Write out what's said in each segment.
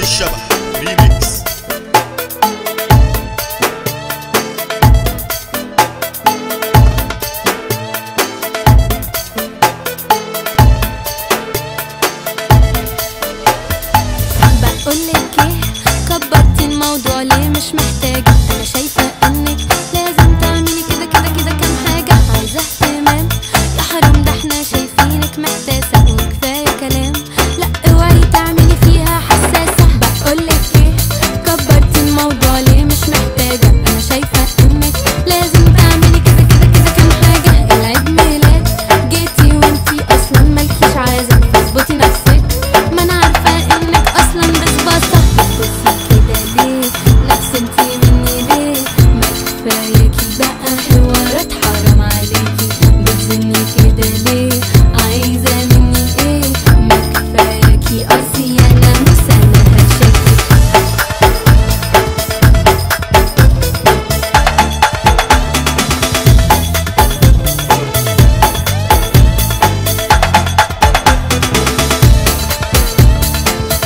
الشبح ريميكس. بقولك ايه، كبرتي الموضوع ليه؟ مش محتاجة، انا شايفة انك لازم تعملي كده كده كده كام حاجة. عايزة اهتمام يا حرام، ده احنا شايفينك محتاسة وكفاية كلام، لا اوعي تعملي فيها حساسة. بقولك ايه، كبرتي الموضوع ليه؟ مش محتاجة، انا شايفة انك لازم تعملي كده كده كده كام حاجة. العيد ميلاد جيتي وانتي اصلا مالكيش عازة، فاظبطي نفسك، ما انا عارفة انك اصلا بسباسة. بتبصي كده ليه؟ نفس انتي مني ليه؟ ما كفاياكي بقى حوارات، حرام عليكي بتزني كده ليه؟ عايزة مني ايه؟ ما كفاياكي قاسي يا ناموس، انا هشكي.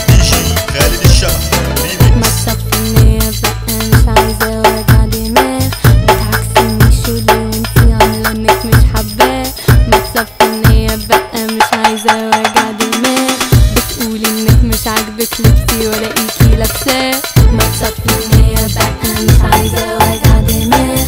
ديجي خالد الشبح ريميكس. ما تصفني بقى، مش عايزة وجع دماغ، بتعكسني شولي وانتي عاملة انك مش حباه. ما تصفني بقى، مش عايزة وجع دماغ، بتقولي انك مش عاجبك لبسي ولاقيكي لابساه. ما تصفني بقى، مش عايزة وجع دماغ،